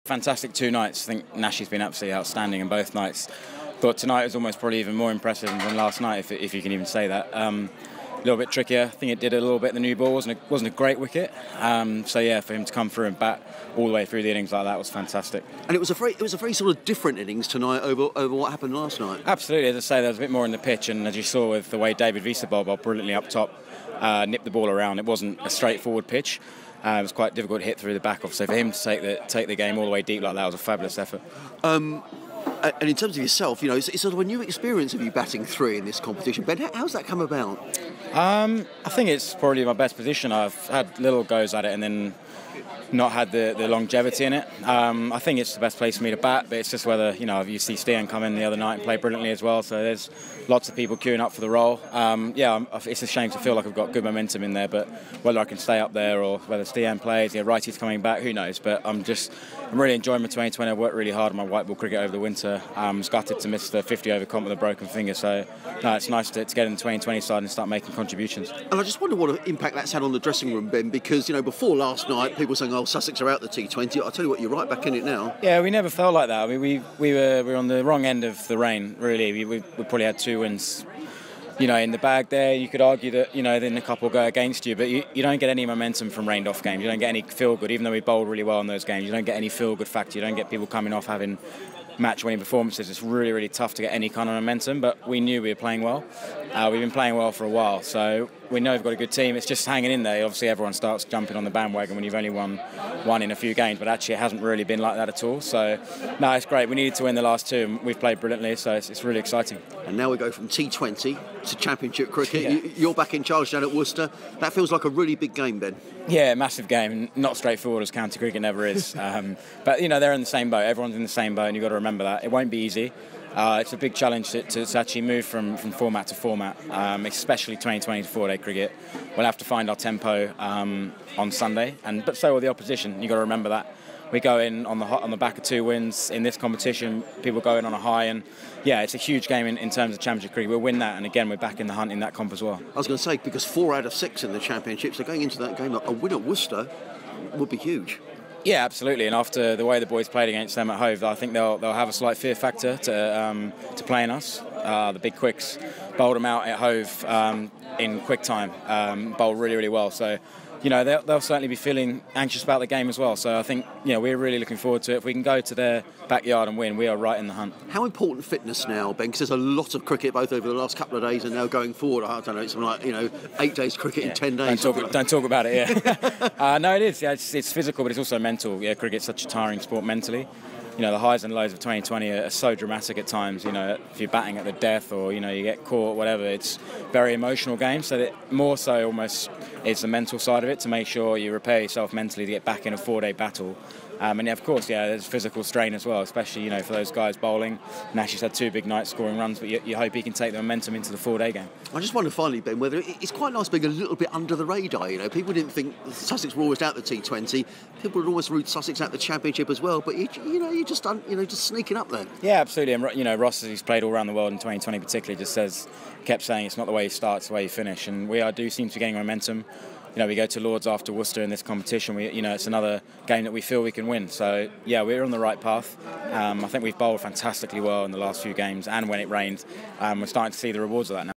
fantastic 2 nights. I think Nashi's been absolutely outstanding in both nights. But tonight was almost probably even more impressive than last night, if you can even say that. A little bit trickier. I think it did a little bit in the new ball. Wasn't a great wicket. So yeah, for him to come through and bat all the way through the innings like that was fantastic. And it was a very sort of different innings tonight over what happened last night. Absolutely. As I say, there was a bit more in the pitch, and as you saw with the way David Visa bowled brilliantly up top, nipped the ball around. It wasn't a straightforward pitch. It was quite difficult to hit through the back off. So for him to take the game all the way deep like that was a fabulous effort. And in terms of yourself, you know, it's sort of a new experience of you batting 3 in this competition. Ben, how's that come about? I think it's probably my best position. I've had little goes at it and then not had the longevity in it. I think it's the best place for me to bat, but it's just whether, you know, you see Stian come in the other night and play brilliantly as well, so there's lots of people queuing up for the role. It's a shame to feel like I've got good momentum in there, but whether I can stay up there or whether Stian plays, righty's coming back, who knows, but I'm really enjoying my 2020. I've worked really hard on my white ball cricket over the winter. I'm gutted to miss the 50-over comp with a broken finger, so no, it's nice to get in the 2020 side and start making contributions. And I just wonder what impact that's had on the dressing room, Ben, because, you know, before last night, people were saying, oh, Sussex are out the T20. I'll tell you what, you're right back in it now. Yeah, we never felt like that. I mean, we were on the wrong end of the rain, really. We probably had 2 wins, you know, in the bag there. You could argue that, you know, then a couple go against you, but you don't get any momentum from rained off games. You don't get any feel good, even though we bowled really well in those games. You don't get any feel good factor. You don't get people coming off having match-winning performances. It's really, really tough to get any kind of momentum, but we knew we were playing well. We've been playing well for a while, so we know we've got a good team. It's just hanging in there. Obviously, everyone starts jumping on the bandwagon when you've only won one in a few games, but actually it hasn't really been like that at all. So, no, it's great. We needed to win the last 2, and we've played brilliantly, so it's really exciting. And now we go from T20 to Championship cricket. Yeah. You're back in charge down at Worcester. That feels like a really big game, Ben. Yeah, massive game. Not straightforward as county cricket never is. But, you know, they're in the same boat. Everyone's in the same boat, and you've got to remember that. It won't be easy. It's a big challenge to actually move from format to format, especially 2020 to 4-day cricket. We'll have to find our tempo on Sunday, but so will the opposition. You've got to remember that. We go in on the back of 2 wins in this competition. People go in on a high, and yeah, it's a huge game in terms of Championship cricket. We'll win that, and again, we're back in the hunt in that comp as well. I was going to say, because 4 out of 6 in the Championships, so going into that game, a win at Worcester would be huge. Yeah, absolutely. And after the way the boys played against them at Hove, I think they'll have a slight fear factor to playing us. The big quicks bowled them out at Hove in quick time, bowled really, really well. So, you know, they'll certainly be feeling anxious about the game as well. So I think, you know, we're really looking forward to it. If we can go to their backyard and win, we are right in the hunt. How important fitness now, Ben? Because there's a lot of cricket both over the last couple of days and now going forward. I don't know, it's something like, you know, 8 days cricket in 10 days. Don't talk about it, yeah. No, it is. Yeah, it's physical, but it's also mental. Yeah, cricket's such a tiring sport mentally. You know, the highs and lows of 2020 are so dramatic at times. You know, if you're batting at the death or, you know, you get caught, whatever, it's a very emotional game. So that more so almost is the mental side of it, to make sure you repair yourself mentally to get back in a 4-day battle. And yeah, of course, yeah, there's physical strain as well, especially, you know, for those guys bowling. Nash's had 2 big nights scoring runs, but you hope he can take the momentum into the 4-day game. I just wonder finally, Ben, whether it's quite nice being a little bit under the radar. You know, people didn't think Sussex were always out the T20. People would almost root Sussex out the Championship as well. But you're just sneaking up there. Yeah, absolutely. And you know, Ross, who's played all around the world in 2020, particularly, kept saying it's not the way you start, it's the way you finish. And we do seem to be getting momentum. You know, we go to Lords after Worcester in this competition. It's another game that we feel we can win. So, yeah, we're on the right path. I think we've bowled fantastically well in the last few games, and when it rained, we're starting to see the rewards of that now.